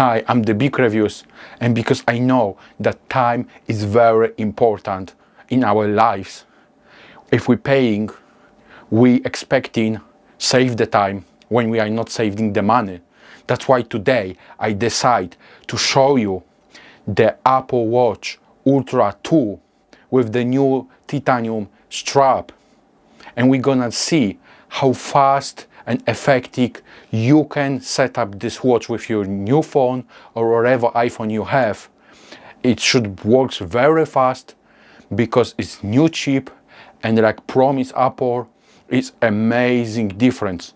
Hi, I'm the Big Reviews, and because I know that time is very important in our lives. If we're paying, we expecting save the time when we are not saving the money. That's why today I decide to show you the Apple Watch Ultra 2 with the new titanium strap, and we're gonna see how fast and effective you can set up this watch with your new phone or whatever iPhone you have. It should work very fast because it's new chip, and like promised Apple, it's amazing difference.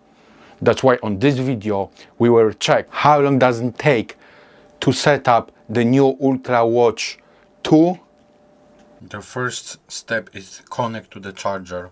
That's why on this video we will check how long does it take to set up the new Ultra Watch 2. The first step is connect to the charger.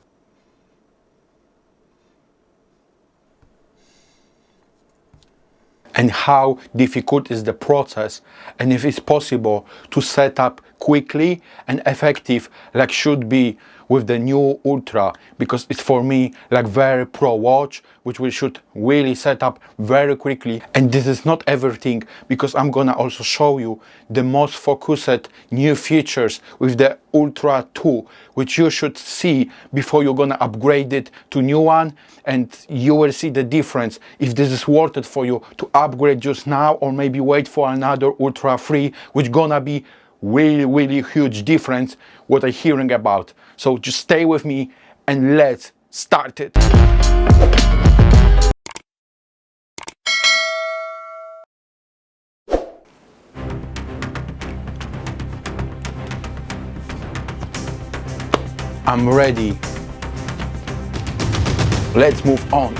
And how difficult is the process, and if it's possible to set up quickly and effective like should be with the new Ultra, because it's for me like very pro watch which we should really set up very quickly. And this is not everything, because I'm gonna also show you the most focused new features with the Ultra 2 which you should see before you're gonna upgrade it to new one, and you will see the difference if this is worth it for you to upgrade just now or maybe wait for another Ultra 3, which gonna be really huge difference what I'm hearing about. So just stay with me and let's start it. I'm ready. Let's move on.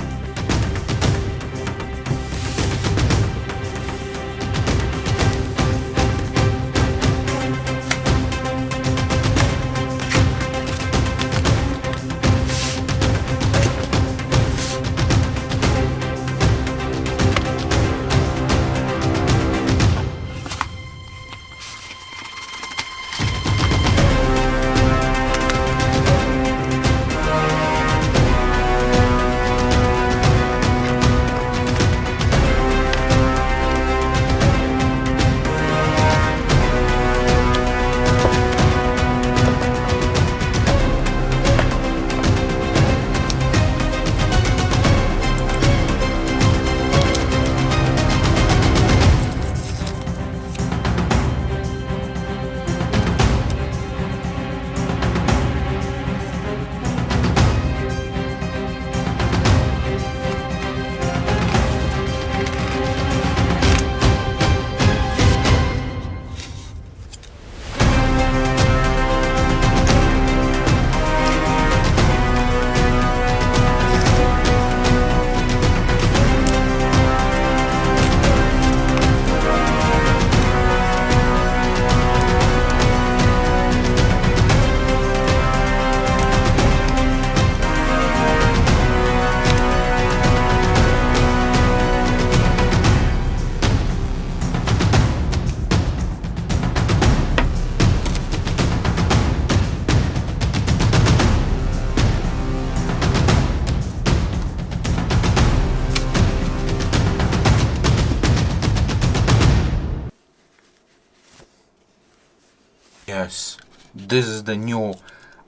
Yes, this is the new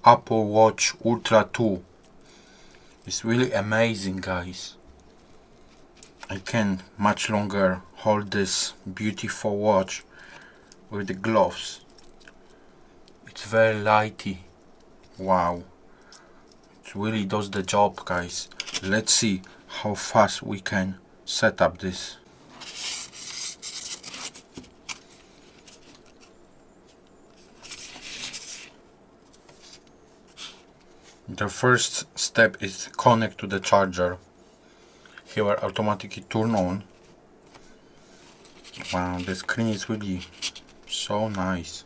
Apple Watch Ultra 2. It's really amazing, guys. I can much longer hold this beautiful watch with the gloves. It's very lighty. Wow. It really does the job, guys. Let's see how fast we can set up this. The first step is connect to the charger. Here will automatically turn on. Wow, the screen is really so nice.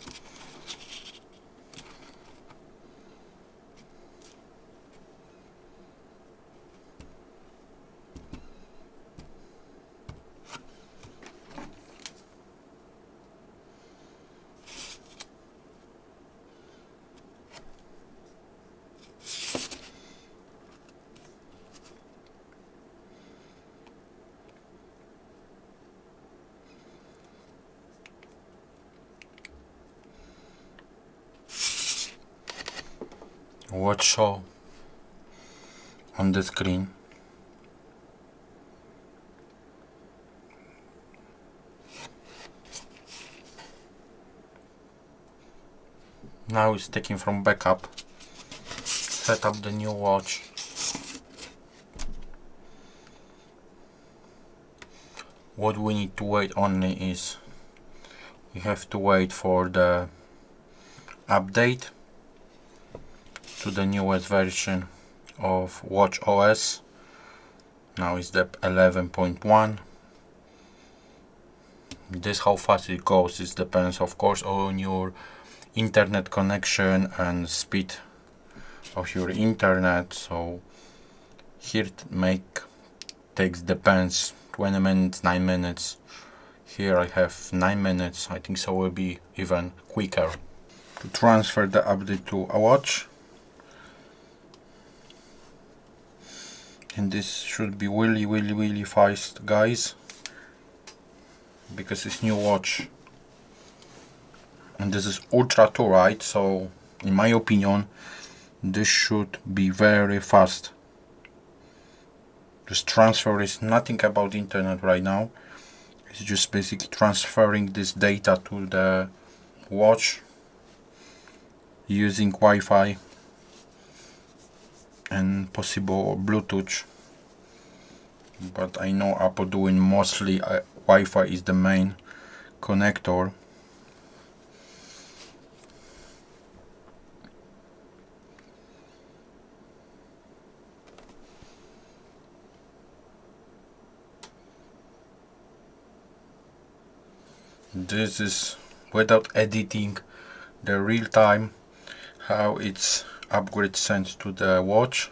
watch show on the screen. Now it's taking from backup. Set up the new watch. What we need to wait only is we have to wait for the update to the newest version of watch OS. Now it's the 11.1. This how fast it goes. It depends of course on your internet connection and speed of your internet. So here takes depends 20 minutes, 9 minutes. Here I have 9 minutes. I think so will be even quicker. To transfer the update to a watch, and this should be really fast, guys, because it's new watch and this is Ultrawide, so in my opinion this should be very fast. This transfer is nothing about internet right now. It's just basically transferring this data to the watch using Wi-Fi and possible Bluetooth, but I know Apple doing mostly Wi-Fi is the main connector. This is without editing the real time how its upgrade sent to the watch.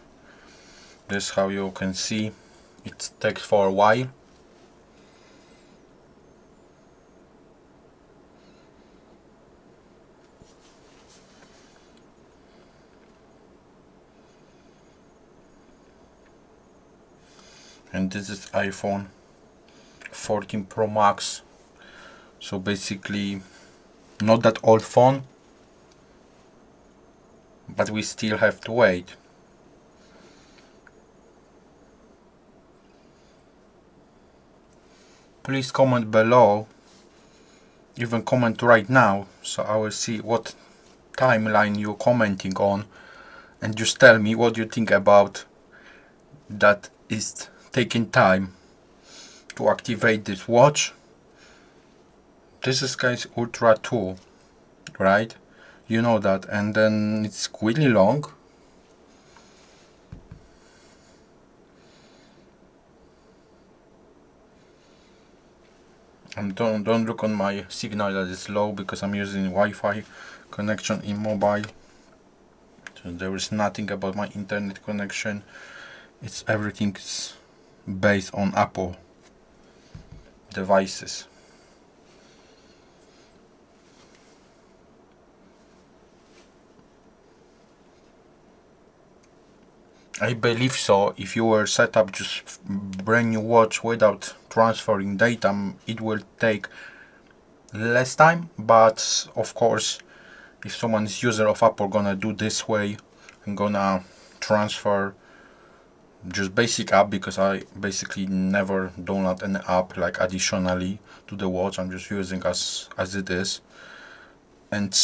This how you can see it takes for a while. And this is iPhone 14 Pro Max, so basically not that old phone, but we still have to wait. Please comment below, even comment right now, so I will see what timeline you're commenting on, and just tell me what you think about that is taking time to activate this watch. This is guys Ultra 2, right? You know that, and then it's really long. And don't look on my signal that is low because I'm using Wi-Fi connection in mobile. So there is nothing about my internet connection. It's everything's based on Apple devices. I believe so. If you were set up just brand new watch without transferring data, it will take less time, but of course if someone is user of Apple gonna do this way, I'm gonna transfer just basic app, because I basically never download an app like additionally to the watch. I'm just using as it is, and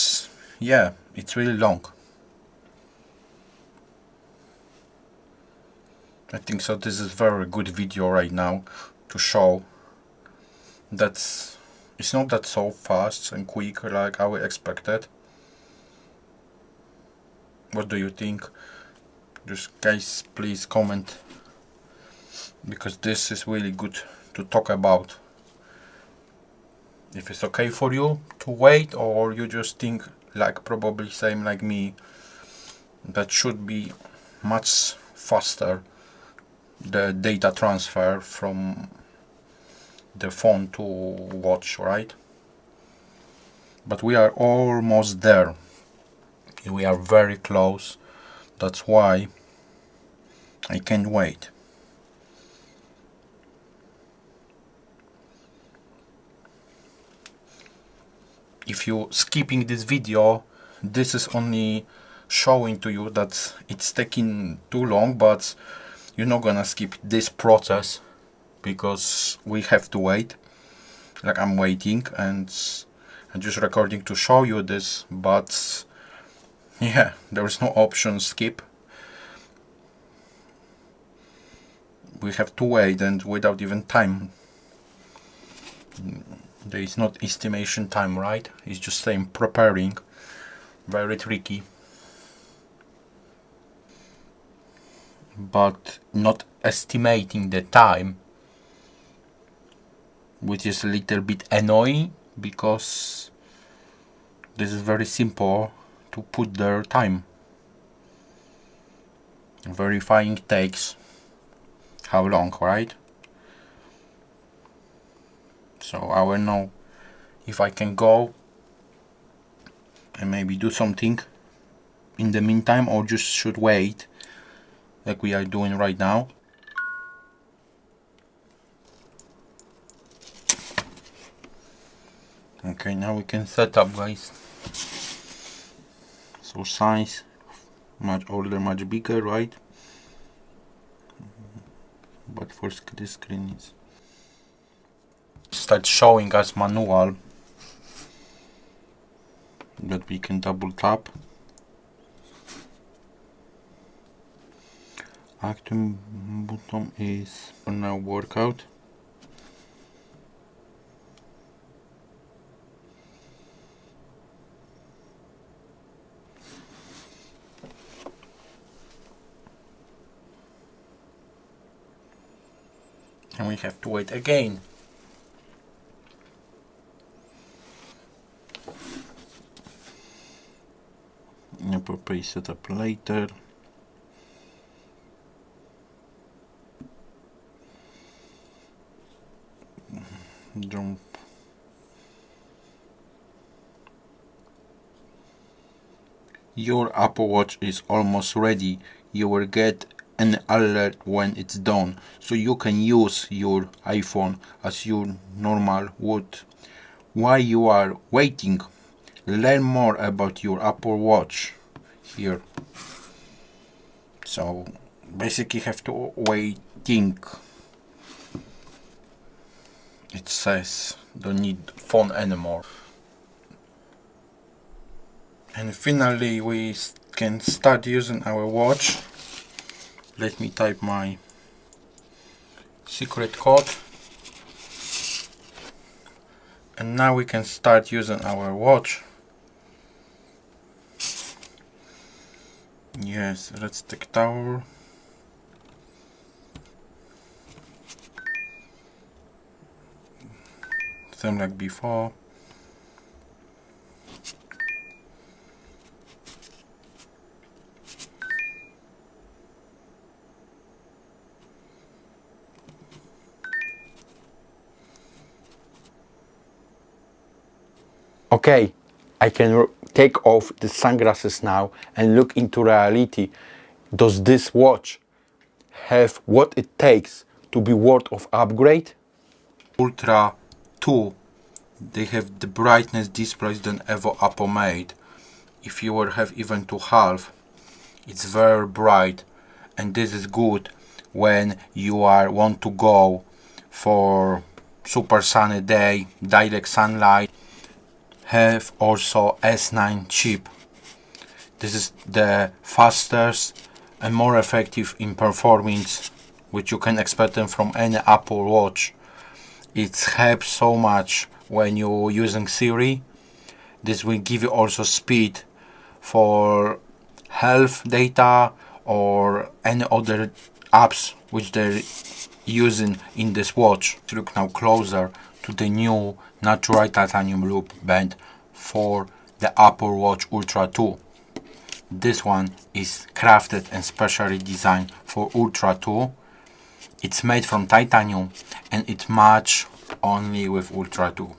yeah, it's really long. I think so this is very good video right now to show that it's not that so fast and quick like I expected. What do you think? Just guys, please comment, because this is really good to talk about. If it's okay for you to wait, or you just think like probably same like me, that should be much faster, the data transfer from the phone to watch, right? But we are almost there. We are very close. That's why I can't wait. If you skipping this video, this is only showing to you that it's taking too long, but you're not gonna skip this process because we have to wait. Like, I'm waiting and I'm just recording to show you this, but yeah, there's no option skip. We have to wait, and without even time. There is not estimation time, right? It's just saying preparing. Very tricky. But not estimating the time, which is a little bit annoying, because this is very simple to put their time. Verifying takes how long, right? So I will know if I can go and maybe do something in the meantime, or just should wait like we are doing right now. Okay, now we can set up, guys. So size much older, much bigger, right? But for this screen is start showing us manual that we can double tap. Active button is for now workout. And we have to wait again. Appropriate setup later. Jump. Your Apple Watch is almost ready. You will get an alert when it's done, so you can use your iPhone as you normal would. While you are waiting, learn more about your Apple Watch here. So basically have to waiting. It says don't need phone anymore. And finally we can start using our watch. Let me type my secret code. And now we can start using our watch. Yes, Red Stick Tower. Same like before. Okay, I can take off the sunglasses now and look into reality. Does this watch have what it takes to be worth of upgrade? Ultra 2, they have the brightness displays than ever Apple made. If you will have even to half, it's very bright, and this is good when you want to go for super sunny day, direct sunlight. Have also S9 chip. This is the fastest and more effective in performance which you can expect them from any Apple Watch. It helps so much when you're using Siri. This will give you also speed for health data or any other apps which they're using in this watch. Let's look now closer to the new natural titanium loop band for the Apple Watch Ultra 2. This one is crafted and specially designed for Ultra 2. It's made from titanium and it matches only with Ultra 2.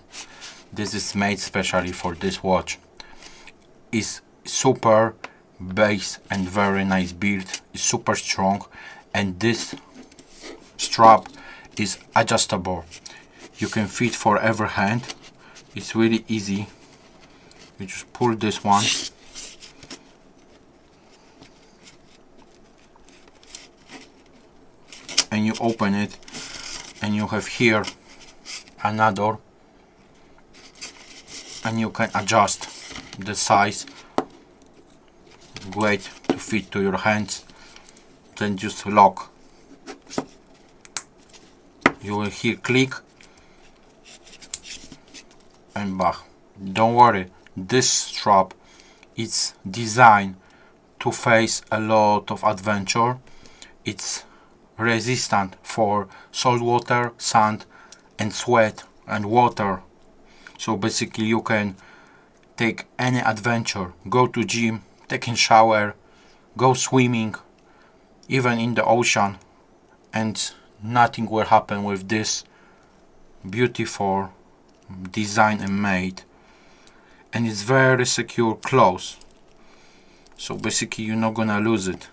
This is made specially for this watch. It's super base and very nice build. It's super strong, and this strap is adjustable. You can fit for every hand. It's really easy. You just pull this one and you open it, and you have here another, and you can adjust the size, weight to fit to your hands, then just lock. You will hear click and back. Don't worry, this strap is designed to face a lot of adventure. It's resistant for salt water, sand and sweat and water. So basically you can take any adventure, go to gym, take a shower, go swimming, even in the ocean, and nothing will happen with this beautiful design and made. And it's very secure close, so basically you're not gonna lose it.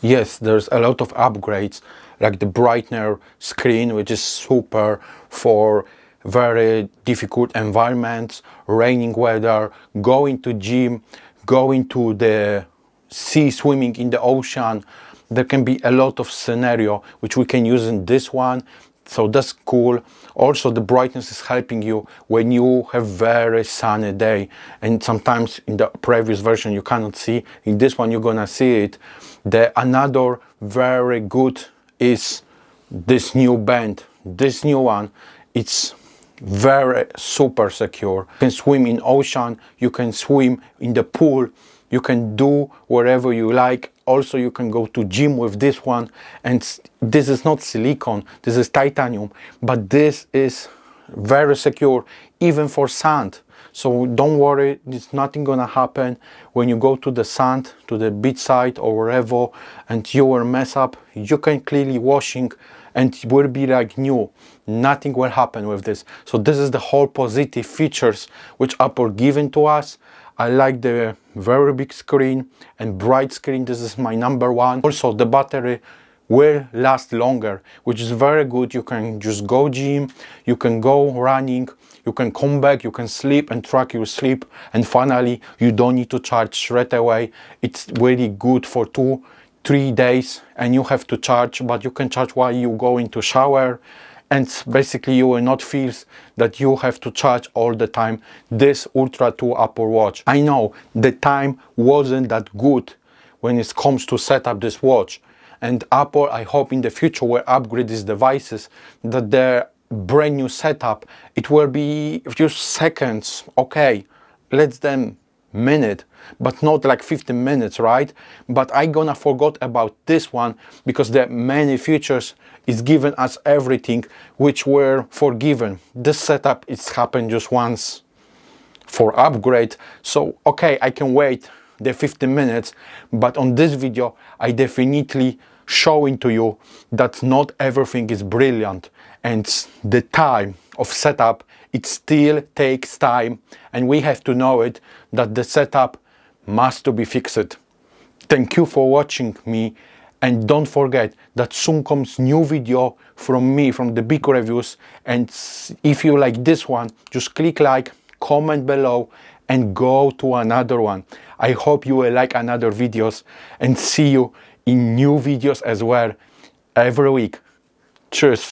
Yes, there's a lot of upgrades, like the brightener screen, which is super for very difficult environments, raining weather, going to gym, going to the sea, swimming in the ocean. There can be a lot of scenario which we can use in this one, so that's cool. Also the brightness is helping you when you have very sunny day, and sometimes in the previous version you cannot see. In this one you're gonna see it. The another very good is this new band. This new one, it's very super secure. You can swim in ocean, you can swim in the pool, you can do wherever you like. Also you can go to gym with this one, and this is not silicone, this is titanium, but this is very secure even for sand. So don't worry, there's nothing gonna happen when you go to the sand, to the beach side or wherever, and you will mess up. You can clearly washing and it will be like new. Nothing will happen with this. So this is the whole positive features which Apple given to us. I like the very big screen and bright screen. This is my number one. Also the battery will last longer, which is very good. You can just go gym, you can go running, you can come back, you can sleep and track your sleep, and finally you don't need to charge straight away. It's really good for 2-3 days, and you have to charge, but you can charge while you go into shower, and basically you will not feel that you have to charge all the time this Ultra 2 Apple Watch. I know the time wasn't that good when it comes to set up this watch, and Apple, I hope in the future will upgrade these devices, that their brand new setup, it will be a few seconds, okay, less than minute, but not like 15 minutes, right? But I gonna forgot about this one because there are many features is given us everything which were forgiven. This setup is happened just once for upgrade, so okay, I can wait the 15 minutes, but on this video I definitely showing to you that not everything is brilliant, and the time of setup, it still takes time, and we have to know it, that the setup must to be fixed. Thank you for watching me, and don't forget that soon comes new video from me, from the big reviews, and if you like this one, just click like, comment below, and go to another one. I hope you will like another videos, and see you in new videos as well every week. Cheers.